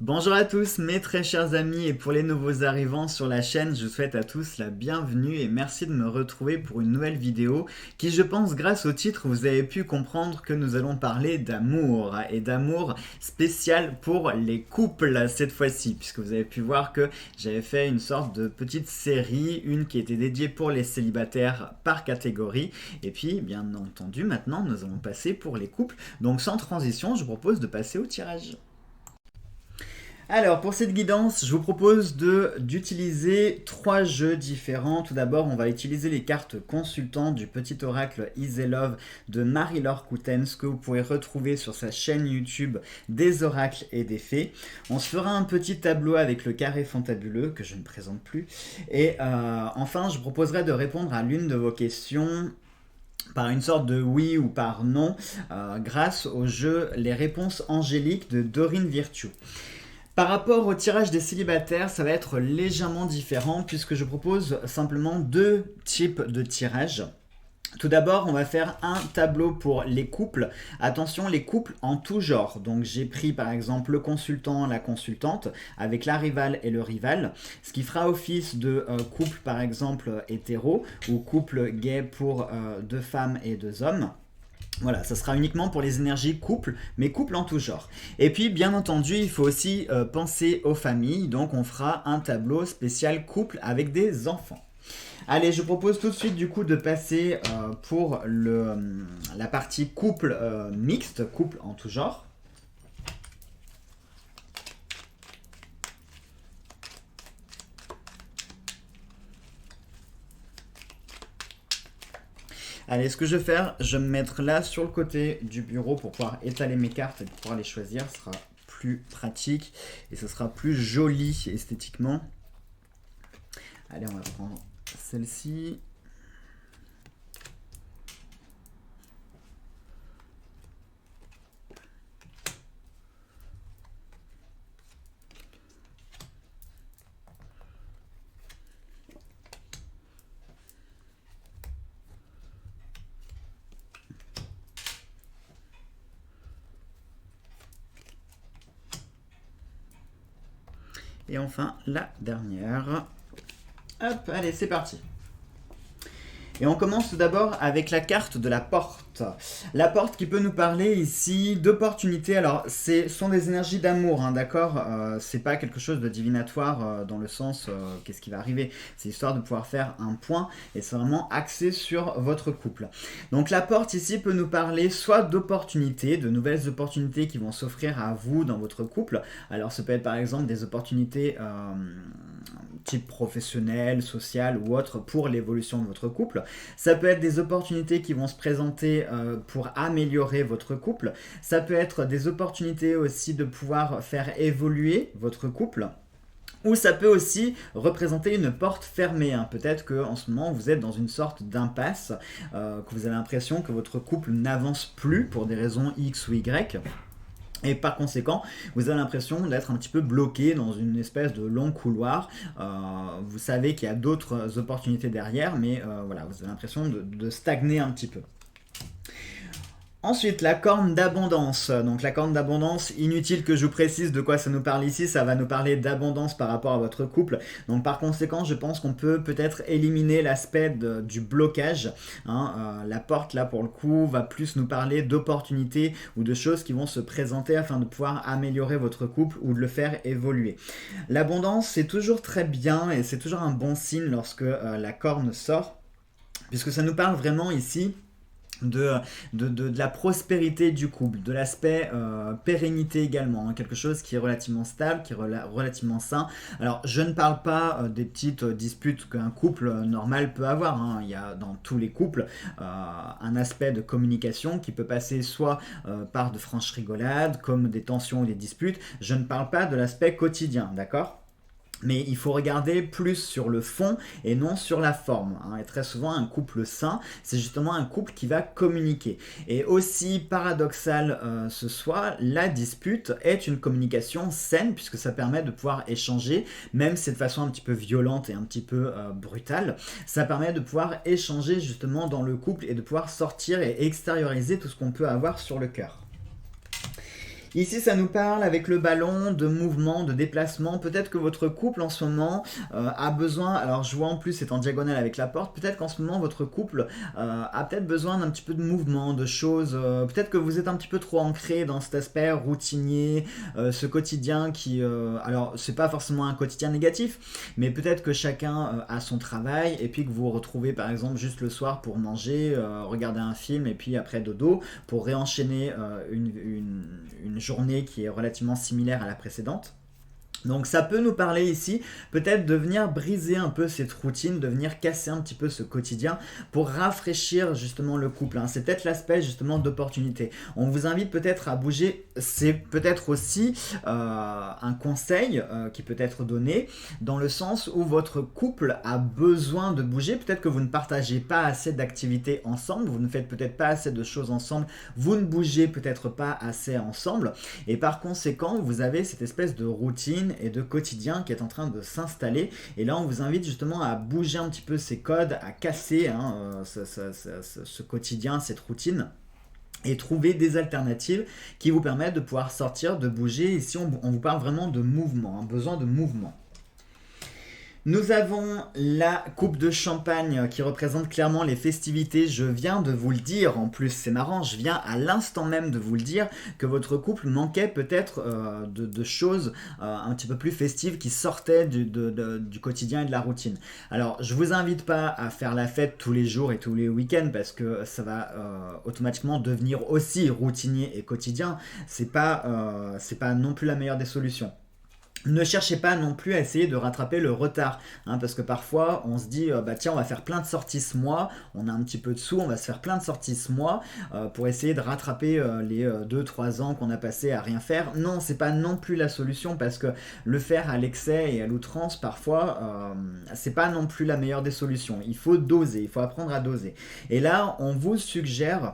Bonjour à tous mes très chers amis et pour les nouveaux arrivants sur la chaîne, je vous souhaite à tous la bienvenue et merci de me retrouver pour une nouvelle vidéo qui je pense grâce au titre vous avez pu comprendre que nous allons parler d'amour et d'amour spécial pour les couples cette fois-ci puisque vous avez pu voir que j'avais fait une sorte de petite série, une qui était dédiée pour les célibataires par catégorie et puis bien entendu maintenant nous allons passer pour les couples. Donc sans transition je vous propose de passer au tirage. Alors pour cette guidance, je vous propose d'utiliser trois jeux différents. Tout d'abord, on va utiliser les cartes consultantes du petit oracle Easy Love de Marie-Laure Coutens que vous pouvez retrouver sur sa chaîne YouTube des oracles et des fées. On se fera un petit tableau avec le carré fantabuleux que je ne présente plus. Et enfin, je vous proposerai de répondre à l'une de vos questions par une sorte de oui ou par non grâce au jeu Les réponses angéliques de Dorine Virtue. Par rapport au tirage des célibataires, ça va être légèrement différent puisque je propose simplement deux types de tirages. Tout d'abord, on va faire un tableau pour les couples. Attention, les couples en tout genre. Donc j'ai pris par exemple le consultant, la consultante, avec la rivale et le rival, ce qui fera office de couple par exemple hétéro ou couple gay pour deux femmes et deux hommes. Voilà, ça sera uniquement pour les énergies couple, mais couple en tout genre. Et puis, bien entendu, il faut aussi penser aux familles, donc on fera un tableau spécial couple avec des enfants. Allez, je vous propose tout de suite du coup de passer pour la partie couple mixte, couple en tout genre. Allez, ce que je vais faire, je vais me mettre là sur le côté du bureau pour pouvoir étaler mes cartes et pour pouvoir les choisir. Ce sera plus pratique et ce sera plus joli esthétiquement. Allez, on va prendre celle-ci. Et enfin, la dernière. Hop, allez, c'est parti. Et on commence tout d'abord avec la carte de la porte. La porte qui peut nous parler ici d'opportunités. Alors, ce sont des énergies d'amour, hein, d'accord c'est pas quelque chose de divinatoire dans le sens qu'est-ce qui va arriver. C'est histoire de pouvoir faire un point et c'est vraiment axé sur votre couple. Donc, la porte ici peut nous parler soit d'opportunités, de nouvelles opportunités qui vont s'offrir à vous dans votre couple. Alors, ça peut être par exemple des opportunités type professionnel, social ou autre pour l'évolution de votre couple. Ça peut être des opportunités qui vont se présenter pour améliorer votre couple. Ça peut être des opportunités aussi de pouvoir faire évoluer votre couple. Ou ça peut aussi représenter une porte fermée. Hein. Peut-être qu'en ce moment, vous êtes dans une sorte d'impasse, que vous avez l'impression que votre couple n'avance plus pour des raisons X ou Y. Et par conséquent, vous avez l'impression d'être un petit peu bloqué dans une espèce de long couloir. Vous savez qu'il y a d'autres opportunités derrière, mais voilà, vous avez l'impression de stagner un petit peu. Ensuite, la corne d'abondance. Donc la corne d'abondance, inutile que je vous précise de quoi ça nous parle ici, ça va nous parler d'abondance par rapport à votre couple. Donc par conséquent, je pense qu'on peut peut-être éliminer l'aspect du blocage. Hein. La porte, là, pour le coup, va plus nous parler d'opportunités ou de choses qui vont se présenter afin de pouvoir améliorer votre couple ou de le faire évoluer. L'abondance, c'est toujours très bien et c'est toujours un bon signe lorsque la corne sort, puisque ça nous parle vraiment ici de la prospérité du couple, de l'aspect pérennité également, hein, quelque chose qui est relativement stable, qui est relativement sain. Alors je ne parle pas des petites disputes qu'un couple normal peut avoir, hein. Il y a dans tous les couples un aspect de communication qui peut passer soit par de franches rigolades, comme des tensions ou des disputes. Je ne parle pas de l'aspect quotidien, d'accord ? Mais il faut regarder plus sur le fond et non sur la forme. Hein. Et très souvent, un couple sain, c'est justement un couple qui va communiquer. Et aussi paradoxal ce soit, la dispute est une communication saine puisque ça permet de pouvoir échanger, même si c'est de façon un petit peu violente et un petit peu brutale. Ça permet de pouvoir échanger justement dans le couple et de pouvoir sortir et extérioriser tout ce qu'on peut avoir sur le cœur. Ici, ça nous parle avec le ballon de mouvement, de déplacement. Peut-être que votre couple en ce moment a besoin, alors je vois en plus c'est en diagonale avec la porte, peut-être qu'en ce moment votre couple a peut-être besoin d'un petit peu de mouvement, de choses. Peut-être que vous êtes un petit peu trop ancré dans cet aspect routinier, ce quotidien qui... alors, c'est pas forcément un quotidien négatif, mais peut-être que chacun a son travail et puis que vous vous retrouvez par exemple juste le soir pour manger, regarder un film et puis après dodo pour réenchaîner une journée qui est relativement similaire à la précédente. Donc ça peut nous parler ici peut-être de venir briser un peu cette routine, de venir casser un petit peu ce quotidien pour rafraîchir justement le couple, hein. C'est peut-être l'aspect justement d'opportunité. On vous invite peut-être à bouger, c'est peut-être aussi un conseil qui peut être donné dans le sens où votre couple a besoin de bouger. Peut-être que vous ne partagez pas assez d'activités ensemble, vous ne faites peut-être pas assez de choses ensemble, vous ne bougez peut-être pas assez ensemble et par conséquent vous avez cette espèce de routine et de quotidien qui est en train de s'installer. Et là, on vous invite justement à bouger un petit peu ces codes, à casser ce quotidien, cette routine et trouver des alternatives qui vous permettent de pouvoir sortir, de bouger. Ici, on vous parle vraiment de mouvement, un besoin de mouvement. Nous avons la coupe de champagne qui représente clairement les festivités. Je viens de vous le dire, en plus c'est marrant, je viens à l'instant même de vous le dire que votre couple manquait peut-être de choses un petit peu plus festives qui sortaient du quotidien et de la routine. Alors je vous invite pas à faire la fête tous les jours et tous les week-ends parce que ça va automatiquement devenir aussi routinier et quotidien. C'est pas non plus la meilleure des solutions. Ne cherchez pas non plus à essayer de rattraper le retard, hein, parce que parfois on se dit bah tiens on va faire plein de sorties ce mois, on a un petit peu de sous, on va se faire plein de sorties ce mois pour essayer de rattraper les 2-3 ans qu'on a passé à rien faire. Non, c'est pas non plus la solution parce que le faire à l'excès et à l'outrance parfois c'est pas non plus la meilleure des solutions. Il faut doser, il faut apprendre à doser. Et là on vous suggère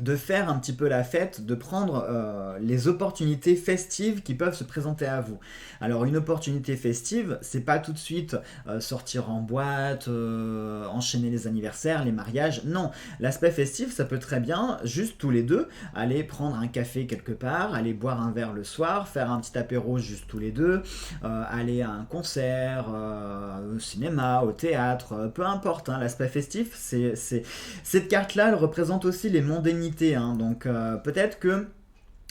de faire un petit peu la fête, de prendre les opportunités festives qui peuvent se présenter à vous. Alors une opportunité festive, c'est pas tout de suite sortir en boîte, enchaîner les anniversaires, les mariages, non. L'aspect festif, ça peut très bien, juste tous les deux, aller prendre un café quelque part, aller boire un verre le soir, faire un petit apéro juste tous les deux, aller à un concert, au cinéma, au théâtre, peu importe, hein, l'aspect festif, cette carte-là, elle représente aussi les mondanités. Hein, donc peut-être que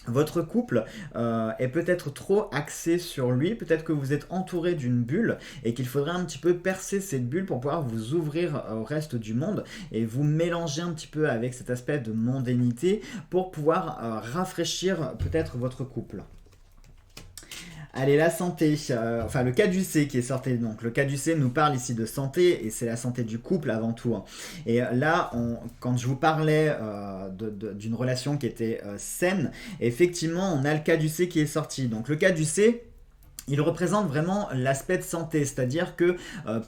votre couple est peut-être trop axé sur lui, peut-être que vous êtes entouré d'une bulle et qu'il faudrait un petit peu percer cette bulle pour pouvoir vous ouvrir au reste du monde et vous mélanger un petit peu avec cet aspect de mondanité pour pouvoir rafraîchir peut-être votre couple. Allez, la santé, enfin le caducée qui est sorti, donc le caducée nous parle ici de santé et c'est la santé du couple avant tout, hein. Et là, quand je vous parlais d'une relation qui était saine, effectivement on a le caducée qui est sorti. Donc le caducée, il représente vraiment l'aspect de santé, c'est-à-dire que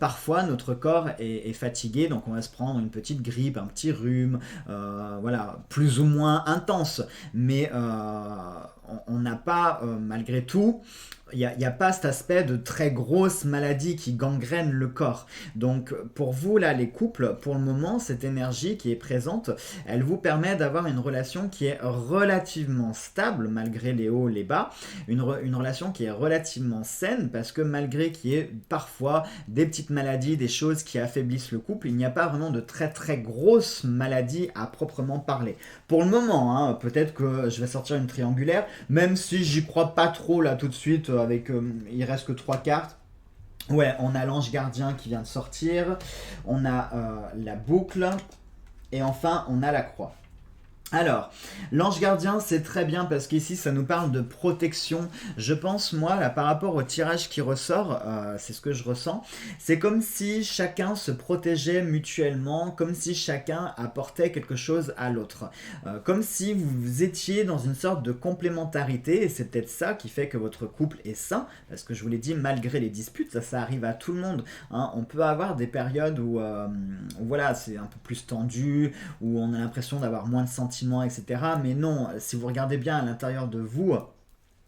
parfois notre corps est fatigué, donc on va se prendre une petite grippe, un petit rhume, voilà, plus ou moins intense, mais on n'a pas, malgré tout, il n'y a pas cet aspect de très grosse maladie qui gangrène le corps. Donc pour vous là les couples, pour le moment cette énergie qui est présente, elle vous permet d'avoir une relation qui est relativement stable malgré les hauts, les bas, une relation qui est relativement saine parce que malgré qu'il y ait parfois des petites maladies, des choses qui affaiblissent le couple, il n'y a pas vraiment de très très grosses maladies à proprement parler. Pour le moment, hein, peut-être que je vais sortir une triangulaire, même si j'y crois pas trop là tout de suite avec il reste que 3 cartes. Ouais, on a l'ange gardien qui vient de sortir, on a la boucle et enfin on a la croix. Alors, l'ange gardien, c'est très bien parce qu'ici, ça nous parle de protection. Je pense, moi, là, par rapport au tirage qui ressort, c'est ce que je ressens, c'est comme si chacun se protégeait mutuellement, comme si chacun apportait quelque chose à l'autre. Comme si vous étiez dans une sorte de complémentarité, et c'est peut-être ça qui fait que votre couple est sain, parce que je vous l'ai dit, malgré les disputes, ça arrive à tout le monde, hein. On peut avoir des périodes où voilà, c'est un peu plus tendu, où on a l'impression d'avoir moins de sentiments, etc. Mais non, si vous regardez bien à l'intérieur de vous,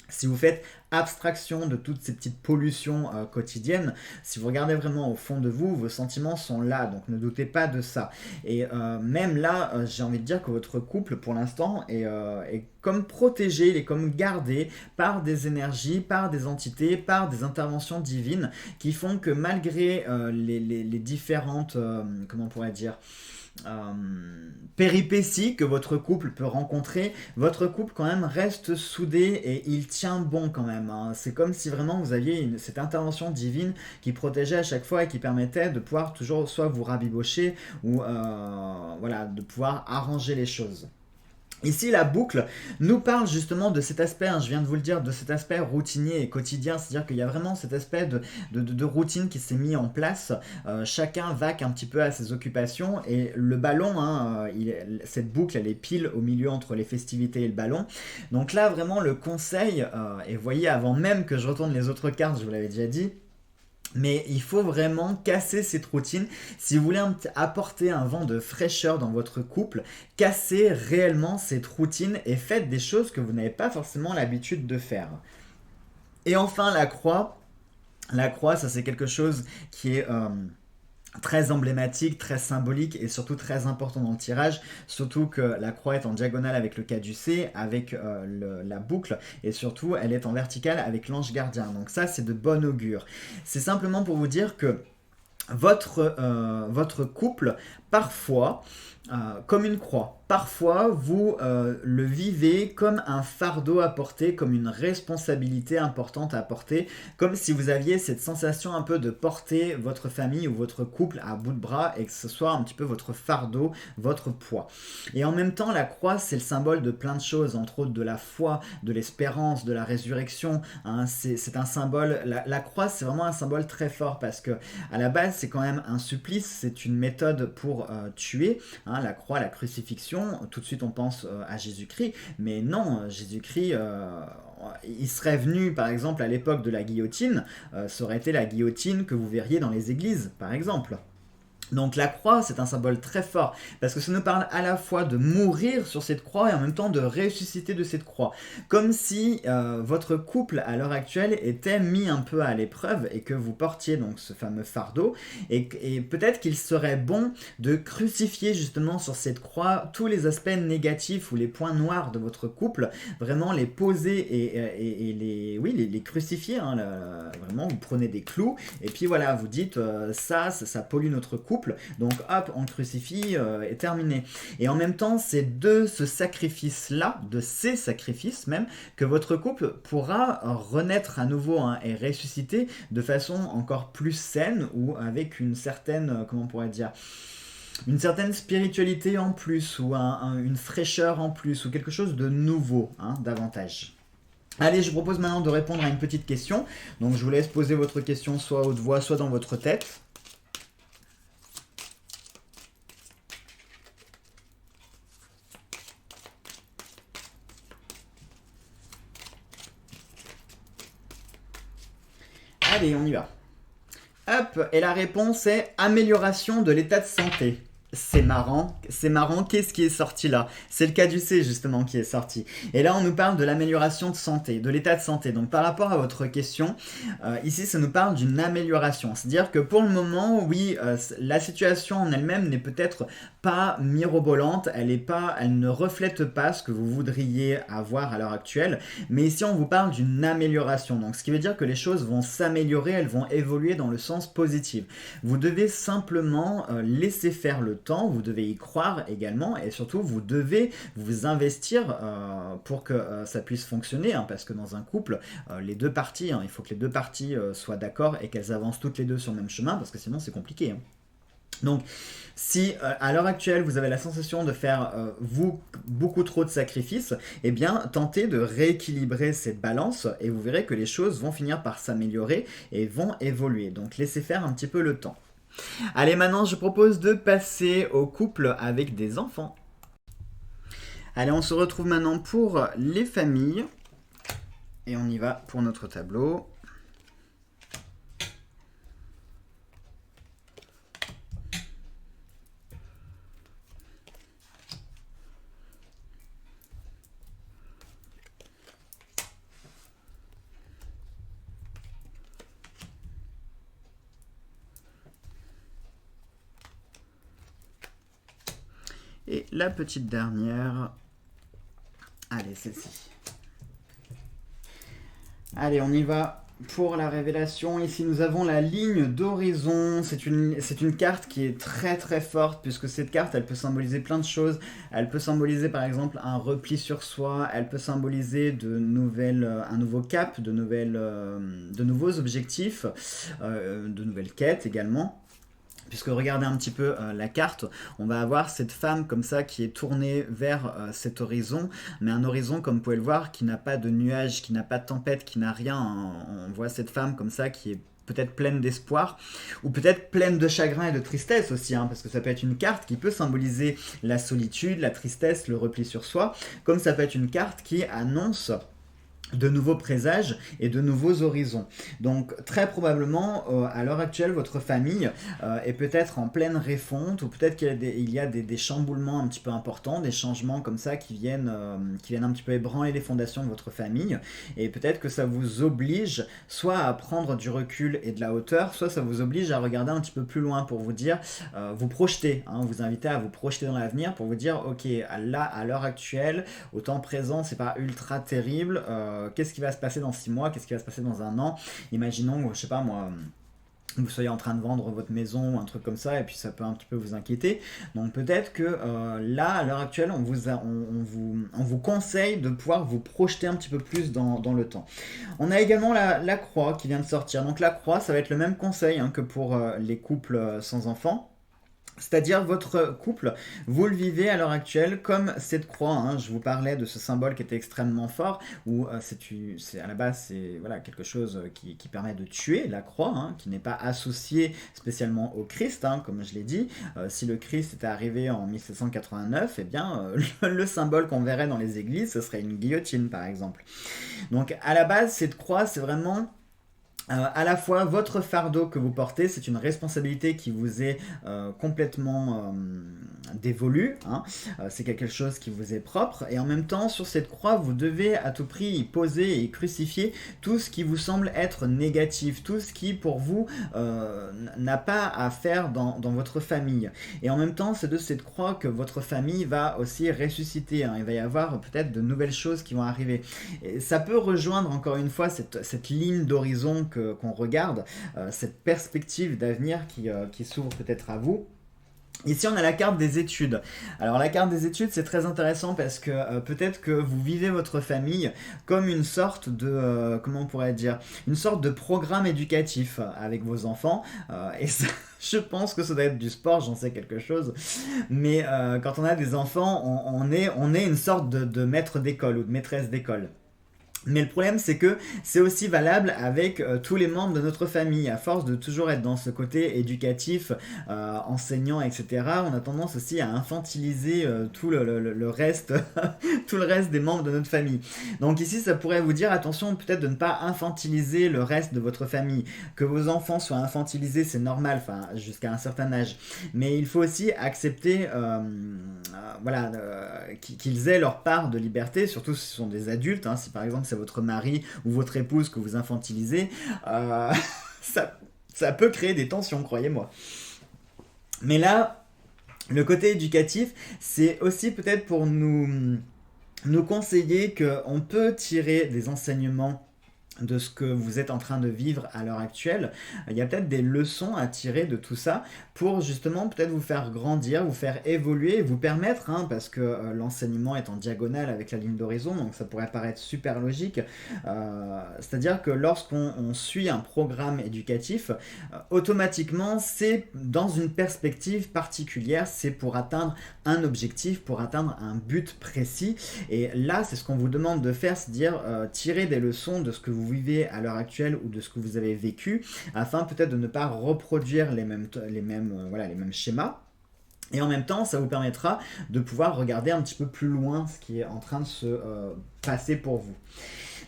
si vous faites abstraction de toutes ces petites pollutions quotidiennes. Si vous regardez vraiment au fond de vous, vos sentiments sont là, donc ne doutez pas de ça. Et même là, j'ai envie de dire que votre couple, pour l'instant, est comme protégé, il est comme gardé par des énergies, par des entités, par des interventions divines qui font que malgré les différentes, comment on pourrait dire, euh, péripéties que votre couple peut rencontrer, votre couple quand même reste soudé et il tient bon quand même, hein. C'est comme si vraiment vous aviez cette intervention divine qui protégeait à chaque fois et qui permettait de pouvoir toujours soit vous rabibocher ou voilà, de pouvoir arranger les choses. Ici, la boucle nous parle justement de cet aspect, hein, je viens de vous le dire, de cet aspect routinier et quotidien, c'est-à-dire qu'il y a vraiment cet aspect de routine qui s'est mis en place. Chacun vaque un petit peu à ses occupations et le ballon, hein, cette boucle, elle est pile au milieu entre les festivités et le ballon. Donc là, vraiment, le conseil, et vous voyez, avant même que je retourne les autres cartes, je vous l'avais déjà dit, mais il faut vraiment casser cette routine. Si vous voulez apporter un vent de fraîcheur dans votre couple, cassez réellement cette routine et faites des choses que vous n'avez pas forcément l'habitude de faire. Et enfin, la croix. La croix, ça c'est quelque chose qui est très emblématique, très symbolique et surtout très important dans le tirage, surtout que la croix est en diagonale avec le caducée, avec la boucle, et surtout elle est en verticale avec l'ange gardien. Donc ça c'est de bon augure. C'est simplement pour vous dire que votre couple, parfois, comme une croix. Parfois, vous le vivez comme un fardeau à porter, comme une responsabilité importante à porter, comme si vous aviez cette sensation un peu de porter votre famille ou votre couple à bout de bras et que ce soit un petit peu votre fardeau, votre poids. Et en même temps, la croix, c'est le symbole de plein de choses, entre autres de la foi, de l'espérance, de la résurrection, hein. C'est un symbole, la croix, c'est vraiment un symbole très fort parce que à la base, c'est quand même un supplice, c'est une méthode pour tuer, hein, la croix, la crucifixion. Tout de suite on pense à Jésus-Christ, mais non, Jésus-Christ, il serait venu par exemple à l'époque de la guillotine, ça aurait été la guillotine que vous verriez dans les églises par exemple. Donc la croix, c'est un symbole très fort, parce que ça nous parle à la fois de mourir sur cette croix et en même temps de ressusciter de cette croix. Comme si votre couple à l'heure actuelle était mis un peu à l'épreuve et que vous portiez donc ce fameux fardeau, et peut-être qu'il serait bon de crucifier justement sur cette croix tous les aspects négatifs ou les points noirs de votre couple, vraiment les poser et les crucifier, hein, vraiment vous prenez des clous, et puis voilà, vous dites ça pollue notre couple, donc hop, on le crucifie et terminé. Et en même temps, c'est de ce sacrifice-là, de ces sacrifices même, que votre couple pourra renaître à nouveau, hein, et ressusciter de façon encore plus saine ou avec une certaine, comment on pourrait dire, une certaine spiritualité en plus ou une fraîcheur en plus ou quelque chose de nouveau, hein, davantage. Allez, je vous propose maintenant de répondre à une petite question. Donc je vous laisse poser votre question soit à haute voix, soit dans votre tête. Allez, on y va. Hop, et la réponse est amélioration de l'état de santé. C'est marrant, qu'est-ce qui est sorti là? C'est le caducée justement qui est sorti. Et là on nous parle de l'amélioration de santé, de l'état de santé. Donc par rapport à votre question, ici ça nous parle d'une amélioration. C'est-à-dire que pour le moment, oui, la situation en elle-même n'est peut-être pas mirobolante, elle ne reflète pas ce que vous voudriez avoir à l'heure actuelle, mais ici on vous parle d'une amélioration. Donc ce qui veut dire que les choses vont s'améliorer, elles vont évoluer dans le sens positif. Vous devez simplement laisser faire le temps, vous devez y croire également et surtout vous devez vous investir pour que ça puisse fonctionner, hein, parce que dans un couple, les deux parties, hein, il faut que les deux parties soient d'accord et qu'elles avancent toutes les deux sur le même chemin parce que sinon c'est compliqué, hein. Donc, si à l'heure actuelle vous avez la sensation de faire beaucoup trop de sacrifices, eh bien tentez de rééquilibrer cette balance et vous verrez que les choses vont finir par s'améliorer et vont évoluer. Donc laissez faire un petit peu le temps. Allez, maintenant je propose de passer au couple avec des enfants. Allez, on se retrouve maintenant pour les familles et on y va pour notre tableau. Et la petite dernière, allez, celle-ci. Allez, on y va pour la révélation. Ici, nous avons la ligne d'horizon. C'est une carte qui est très très forte, puisque cette carte, elle peut symboliser plein de choses. Elle peut symboliser par exemple un repli sur soi. Elle peut symboliser un nouveau cap, de nouveaux objectifs, de nouvelles quêtes également. Puisque regardez un petit peu la carte, on va avoir cette femme comme ça qui est tournée vers cet horizon, mais un horizon comme vous pouvez le voir qui n'a pas de nuages, qui n'a pas de tempête, qui n'a rien. On voit cette femme comme ça qui est peut-être pleine d'espoir, ou peut-être pleine de chagrin et de tristesse aussi, parce que ça peut être une carte qui peut symboliser la solitude, la tristesse, le repli sur soi, comme ça peut être une carte qui annonce de nouveaux présages et de nouveaux horizons. Donc très probablement à l'heure actuelle votre famille est peut-être en pleine refonte, ou peut-être qu'il y a des chamboulements un petit peu importants, des changements comme ça qui viennent un petit peu ébranler les fondations de votre famille, et peut-être que ça vous oblige soit à prendre du recul et de la hauteur, soit ça vous oblige à regarder un petit peu plus loin pour vous dire, vous projeter, vous inviter à vous projeter dans l'avenir pour vous dire ok, là à l'heure actuelle, au temps présent c'est pas ultra terrible, qu'est-ce qui va se passer dans 6 mois, qu'est-ce qui va se passer dans un an. Imaginons, je sais pas moi, vous soyez en train de vendre votre maison ou un truc comme ça, et puis ça peut un petit peu vous inquiéter. Donc peut-être que là, à l'heure actuelle, on vous conseille de pouvoir vous projeter un petit peu plus dans le temps. On a également la croix qui vient de sortir. Donc la croix, ça va être le même conseil que pour les couples sans enfants. C'est-à-dire votre couple, vous le vivez à l'heure actuelle comme cette croix. Je vous parlais de ce symbole qui était extrêmement fort, où c'est à la base c'est voilà, quelque chose qui permet de tuer, la croix, qui n'est pas associée spécialement au Christ, comme je l'ai dit. Si le Christ était arrivé en 1789, eh bien le symbole qu'on verrait dans les églises, ce serait une guillotine par exemple. Donc à la base, cette croix, c'est vraiment à la fois votre fardeau que vous portez, c'est une responsabilité qui vous est complètement dévolue, c'est quelque chose qui vous est propre, et en même temps sur cette croix vous devez à tout prix y poser et crucifier tout ce qui vous semble être négatif, tout ce qui pour vous n'a pas à faire dans votre famille. Et en même temps c'est de cette croix que votre famille va aussi ressusciter, il va y avoir peut-être de nouvelles choses qui vont arriver. Et ça peut rejoindre encore une fois cette ligne d'horizon qu'on regarde, cette perspective d'avenir qui s'ouvre peut-être à vous. Ici, on a la carte des études. Alors, la carte des études, c'est très intéressant parce que peut-être que vous vivez votre famille comme une sorte de, comment on pourrait dire, une sorte de programme éducatif avec vos enfants. Et ça, je pense que ça doit être du sport, j'en sais quelque chose. Mais quand on a des enfants, on est une sorte de maître d'école ou de maîtresse d'école. Mais le problème, c'est que c'est aussi valable avec tous les membres de notre famille. À force de toujours être dans ce côté éducatif, enseignant, etc., on a tendance aussi à infantiliser tout le reste, tout le reste des membres de notre famille. Donc ici, ça pourrait vous dire, attention, peut-être de ne pas infantiliser le reste de votre famille. Que vos enfants soient infantilisés, c'est normal, jusqu'à un certain âge. Mais il faut aussi accepter qu'ils aient leur part de liberté, surtout si ce sont des adultes, si par exemple c'est votre mari ou votre épouse que vous infantilisez, ça peut créer des tensions, croyez-moi. Mais là, le côté éducatif, c'est aussi peut-être pour nous conseiller qu'on peut tirer des enseignements de ce que vous êtes en train de vivre à l'heure actuelle. Il y a peut-être des leçons à tirer de tout ça pour justement peut-être vous faire grandir, vous faire évoluer, vous permettre, parce que l'enseignement est en diagonale avec la ligne d'horizon, donc ça pourrait paraître super logique, c'est-à-dire que lorsqu'on suit un programme éducatif, automatiquement c'est dans une perspective particulière, c'est pour atteindre un objectif, pour atteindre un but précis, et là c'est ce qu'on vous demande de faire, c'est-à-dire tirer des leçons de ce que vous vivez à l'heure actuelle ou de ce que vous avez vécu, afin peut-être de ne pas reproduire les mêmes schémas. Et en même temps, ça vous permettra de pouvoir regarder un petit peu plus loin ce qui est en train de se passer pour vous.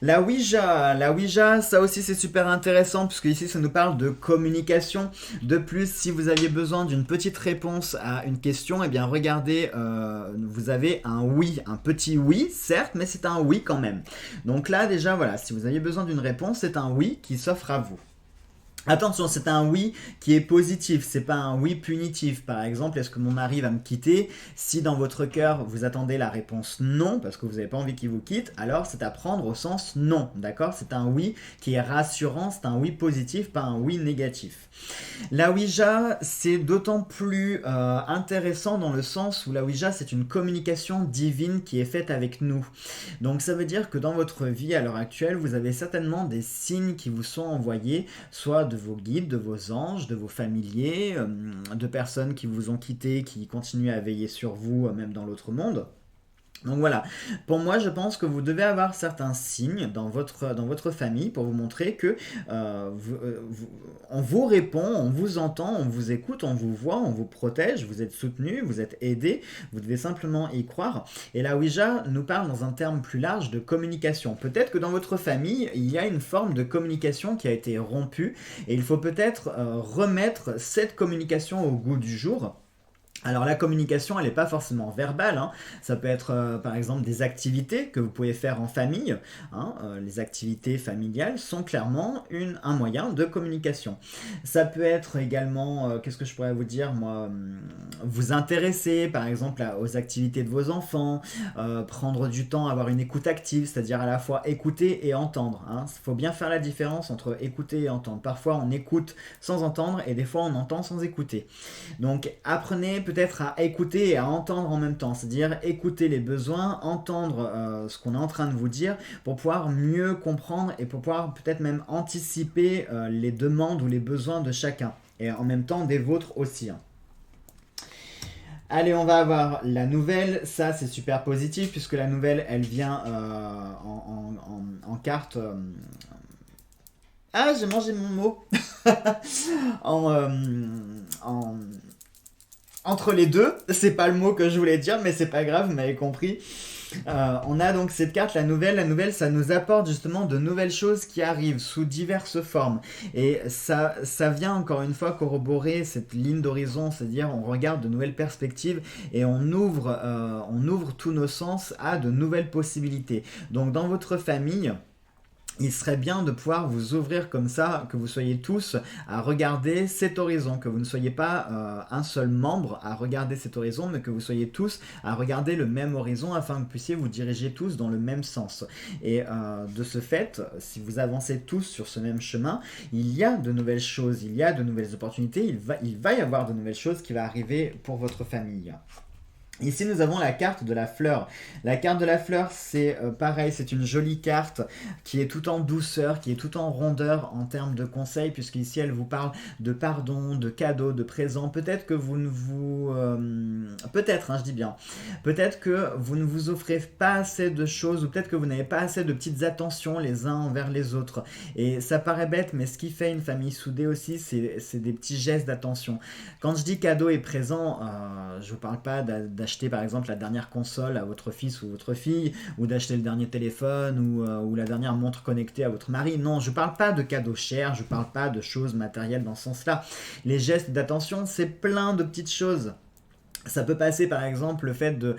La Ouija, ça aussi c'est super intéressant puisque ici ça nous parle de communication. De plus, si vous aviez besoin d'une petite réponse à une question, eh bien regardez, vous avez un oui, un petit oui, certes, mais c'est un oui quand même. Donc là déjà voilà, si vous aviez besoin d'une réponse, c'est un oui qui s'offre à vous. Attention, c'est un oui qui est positif, c'est pas un oui punitif. Par exemple, est-ce que mon mari va me quitter? Si dans votre cœur vous attendez la réponse non, parce que vous n'avez pas envie qu'il vous quitte, alors c'est à prendre au sens non, d'accord? C'est un oui qui est rassurant, c'est un oui positif, pas un oui négatif. La Ouija, c'est d'autant plus intéressant dans le sens où la Ouija, c'est une communication divine qui est faite avec nous. Donc ça veut dire que dans votre vie à l'heure actuelle, vous avez certainement des signes qui vous sont envoyés, soit de vos guides, de vos anges, de vos familiers, de personnes qui vous ont quitté, qui continuent à veiller sur vous, même dans l'autre monde. Donc voilà, pour moi je pense que vous devez avoir certains signes dans votre famille pour vous montrer que on vous répond, on vous entend, on vous écoute, on vous voit, on vous protège, vous êtes soutenu, vous êtes aidé, vous devez simplement y croire. Et la Ouija nous parle dans un terme plus large de communication. Peut-être que dans votre famille, il y a une forme de communication qui a été rompue et il faut peut-être remettre cette communication au goût du jour. Alors la communication, elle n'est pas forcément verbale, hein. Ça peut être par exemple des activités que vous pouvez faire en famille, hein. Les activités familiales sont clairement un moyen de communication. Ça peut être également, qu'est-ce que je pourrais vous dire moi, vous intéresser par exemple aux activités de vos enfants, prendre du temps, avoir une écoute active, c'est-à-dire à la fois écouter et entendre, hein. Il faut bien faire la différence entre écouter et entendre. Parfois on écoute sans entendre et des fois on entend sans écouter. Donc apprenez peut-être à écouter et à entendre en même temps, c'est-à-dire écouter les besoins, entendre ce qu'on est en train de vous dire pour pouvoir mieux comprendre et pour pouvoir peut-être même anticiper les demandes ou les besoins de chacun et en même temps des vôtres aussi, hein. Allez, on va avoir la nouvelle. Ça, c'est super positif puisque la nouvelle, elle vient en carte. Ah, j'ai mangé mon mot. en, en, entre les deux, c'est pas le mot que je voulais dire, mais c'est pas grave, vous m'avez compris. On a donc cette carte, la nouvelle. La nouvelle, ça nous apporte justement de nouvelles choses qui arrivent sous diverses formes. Et ça vient encore une fois corroborer cette ligne d'horizon, c'est-à-dire on regarde de nouvelles perspectives et on ouvre tous nos sens à de nouvelles possibilités. Donc dans votre famille, il serait bien de pouvoir vous ouvrir comme ça, que vous soyez tous à regarder cet horizon, que vous ne soyez pas un seul membre à regarder cet horizon, mais que vous soyez tous à regarder le même horizon afin que vous puissiez vous diriger tous dans le même sens. Et de ce fait, si vous avancez tous sur ce même chemin, il y a de nouvelles choses, il y a de nouvelles opportunités, il va y avoir de nouvelles choses qui vont arriver pour votre famille. Ici, nous avons la carte de la fleur. La carte de la fleur, c'est pareil, c'est une jolie carte qui est tout en douceur, qui est tout en rondeur en termes de conseils, puisqu'ici, elle vous parle de pardon, de cadeaux, de présents. Peut-être que vous ne vous... peut-être, hein, je dis bien. Peut-être que vous ne vous offrez pas assez de choses, ou peut-être que vous n'avez pas assez de petites attentions les uns envers les autres. Et ça paraît bête, mais ce qui fait une famille soudée aussi, c'est des petits gestes d'attention. Quand je dis cadeau et présent, je ne vous parle pas d'acheter par exemple la dernière console à votre fils ou votre fille, ou d'acheter le dernier téléphone ou la dernière montre connectée à votre mari. Non, je parle pas de cadeaux chers, je parle pas de choses matérielles dans ce sens-là. Les gestes d'attention, c'est plein de petites choses. Ça peut passer par exemple le fait de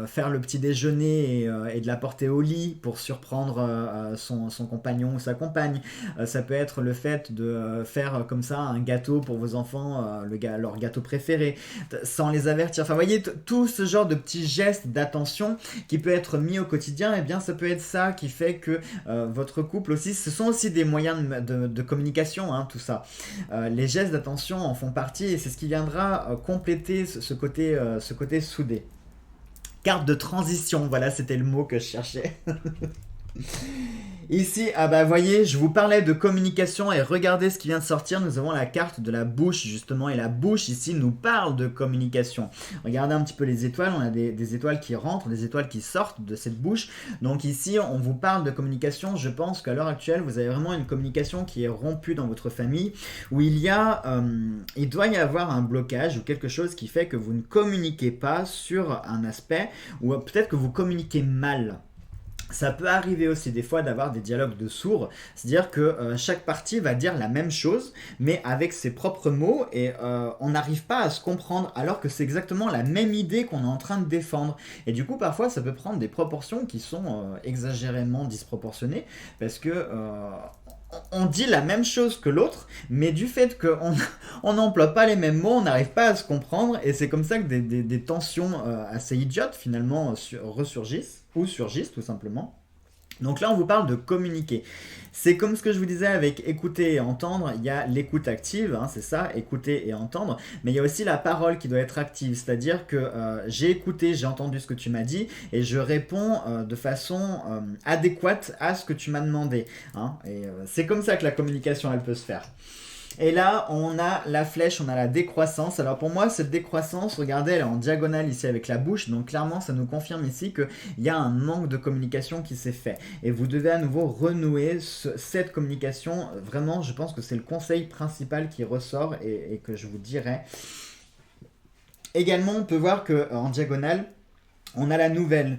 faire le petit déjeuner et de l'apporter au lit pour surprendre son compagnon ou sa compagne. Ça peut être le fait de faire comme ça un gâteau pour vos enfants, leur gâteau préféré, sans les avertir. Enfin, vous voyez, tout ce genre de petits gestes d'attention qui peut être mis au quotidien, et bien ça peut être ça qui fait que votre couple aussi, ce sont aussi des moyens de communication, hein, tout ça. Les gestes d'attention en font partie et c'est ce qui viendra compléter ce côté soudé. Carte de transition, voilà, c'était le mot que je cherchais. Ici, ah bah voyez, je vous parlais de communication et regardez ce qui vient de sortir, nous avons la carte de la bouche justement, et la bouche ici nous parle de communication. Regardez un petit peu les étoiles, on a des étoiles qui rentrent, des étoiles qui sortent de cette bouche, donc ici on vous parle de communication. Je pense qu'à l'heure actuelle vous avez vraiment une communication qui est rompue dans votre famille, où il doit y avoir un blocage ou quelque chose qui fait que vous ne communiquez pas sur un aspect, ou peut-être que vous communiquez mal. Ça peut arriver aussi des fois d'avoir des dialogues de sourds, c'est-à-dire que chaque partie va dire la même chose, mais avec ses propres mots, et on n'arrive pas à se comprendre, alors que c'est exactement la même idée qu'on est en train de défendre. Et du coup, parfois, ça peut prendre des proportions qui sont exagérément disproportionnées, parce que on dit la même chose que l'autre, mais du fait qu'on on n'emploie pas les mêmes mots, on n'arrive pas à se comprendre, et c'est comme ça que des tensions assez idiotes finalement ressurgissent, ou surgissent tout simplement. Donc là, on vous parle de communiquer. C'est comme ce que je vous disais avec écouter et entendre, il y a l'écoute active, hein, c'est ça, écouter et entendre, mais il y a aussi la parole qui doit être active, c'est-à-dire que j'ai écouté, j'ai entendu ce que tu m'as dit, et je réponds de façon adéquate à ce que tu m'as demandé. Hein, et c'est comme ça que la communication, elle peut se faire. Et là, on a la flèche, on a la décroissance. Alors pour moi, cette décroissance, regardez, elle est en diagonale ici avec la bouche. Donc clairement, ça nous confirme ici qu'il y a un manque de communication qui s'est fait. Et vous devez à nouveau renouer cette communication. Vraiment, je pense que c'est le conseil principal qui ressort et que je vous dirai. Également, on peut voir qu'en diagonale, on a la nouvelle.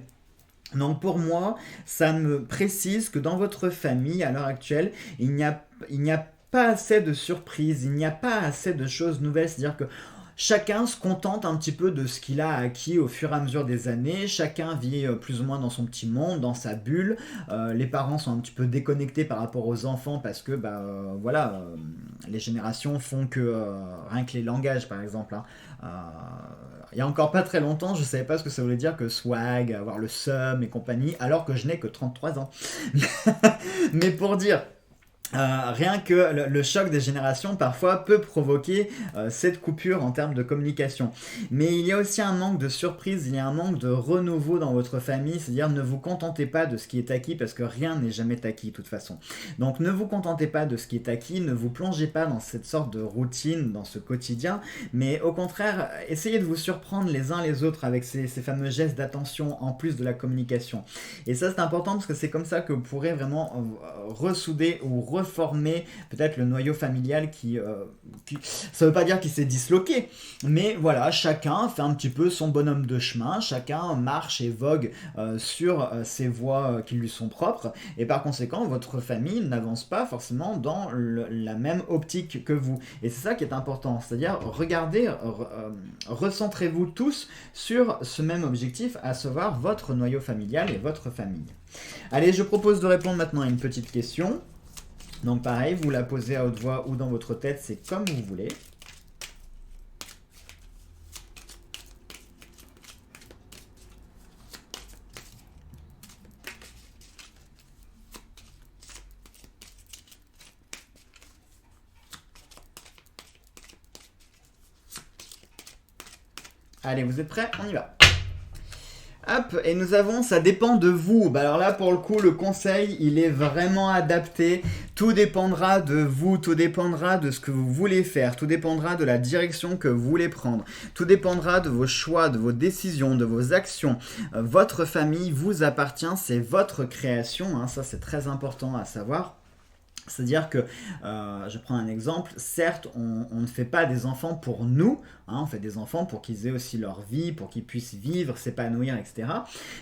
Donc pour moi, ça me précise que dans votre famille, à l'heure actuelle, il n'y a pas assez de surprises, il n'y a pas assez de choses nouvelles, c'est-à-dire que chacun se contente un petit peu de ce qu'il a acquis au fur et à mesure des années, chacun vit plus ou moins dans son petit monde, dans sa bulle, les parents sont un petit peu déconnectés par rapport aux enfants parce que voilà, les générations font que, rien que les langages par exemple, hein, il y a encore pas très longtemps, je savais pas ce que ça voulait dire que swag, avoir le seum et compagnie, alors que je n'ai que 33 ans. Mais pour dire... rien que le choc des générations parfois peut provoquer cette coupure en termes de communication. Mais il y a aussi un manque de surprise, il y a un manque de renouveau dans votre famille, c'est-à-dire ne vous contentez pas de ce qui est acquis parce que rien n'est jamais acquis de toute façon. Donc ne vous contentez pas de ce qui est acquis, ne vous plongez pas dans cette sorte de routine, dans ce quotidien, mais au contraire, essayez de vous surprendre les uns les autres avec ces fameux gestes d'attention en plus de la communication. Et ça c'est important parce que c'est comme ça que vous pourrez vraiment ressouder ou reformer peut-être le noyau familial qui ça veut pas dire qu'il s'est disloqué, mais voilà, chacun fait un petit peu son bonhomme de chemin, chacun marche et vogue sur ses voies qui lui sont propres, et par conséquent, votre famille n'avance pas forcément dans la même optique que vous. Et c'est ça qui est important, c'est-à-dire regardez, recentrez-vous tous sur ce même objectif, à savoir votre noyau familial et votre famille. Allez, je propose de répondre maintenant à une petite question. Donc pareil, vous la posez à haute voix ou dans votre tête, c'est comme vous voulez. Allez, vous êtes prêts? On y va. Hop, et nous avons, ça dépend de vous. Alors là, pour le coup, le conseil, il est vraiment adapté. Tout dépendra de vous, tout dépendra de ce que vous voulez faire, tout dépendra de la direction que vous voulez prendre, tout dépendra de vos choix, de vos décisions, de vos actions. Votre famille vous appartient, c'est votre création, hein, ça c'est très important à savoir. C'est-à-dire que, je prends un exemple, certes, on ne fait pas des enfants pour nous, hein, on fait des enfants pour qu'ils aient aussi leur vie, pour qu'ils puissent vivre, s'épanouir, etc.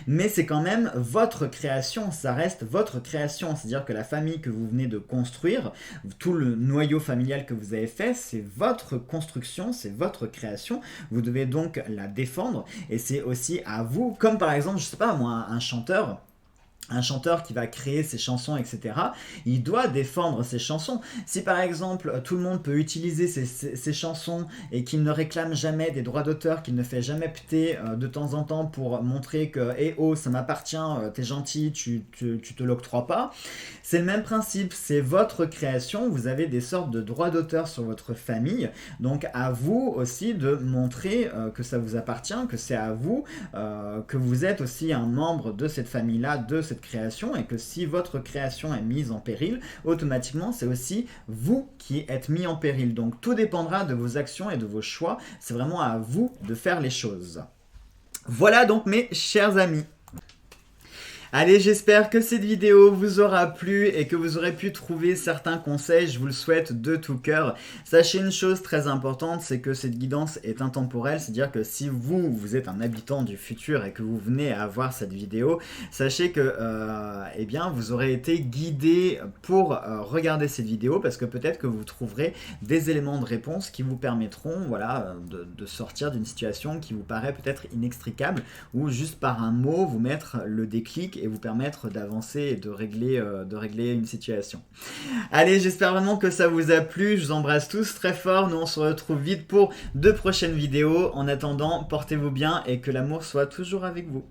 Mais c'est quand même votre création, ça reste votre création. C'est-à-dire que la famille que vous venez de construire, tout le noyau familial que vous avez fait, c'est votre construction, c'est votre création. Vous devez donc la défendre, et c'est aussi à vous, comme par exemple, je sais pas moi, un chanteur qui va créer ses chansons, etc., il doit défendre ses chansons. Si par exemple tout le monde peut utiliser ses chansons et qu'il ne réclame jamais des droits d'auteur, qu'il ne fait jamais péter de temps en temps pour montrer que « Eh oh, ça m'appartient, t'es gentil, tu te l'octroies pas », c'est le même principe, c'est votre création, vous avez des sortes de droits d'auteur sur votre famille, donc à vous aussi de montrer que ça vous appartient, que c'est à vous, que vous êtes aussi un membre de cette famille-là, de cette création, et que si votre création est mise en péril, automatiquement c'est aussi vous qui êtes mis en péril. Donc tout dépendra de vos actions et de vos choix, c'est vraiment à vous de faire les choses. Voilà donc mes chers amis. Allez, j'espère que cette vidéo vous aura plu et que vous aurez pu trouver certains conseils, je vous le souhaite de tout cœur. Sachez une chose très importante, c'est que cette guidance est intemporelle, c'est-à-dire que si vous êtes un habitant du futur et que vous venez à voir cette vidéo, sachez que eh bien, vous aurez été guidé pour regarder cette vidéo, parce que peut-être que vous trouverez des éléments de réponse qui vous permettront voilà, de sortir d'une situation qui vous paraît peut-être inextricable, ou juste par un mot vous mettre le déclic et vous permettre d'avancer et de régler une situation. Allez, j'espère vraiment que ça vous a plu, je vous embrasse tous très fort, nous on se retrouve vite pour de prochaines vidéos. En attendant, portez-vous bien et que l'amour soit toujours avec vous.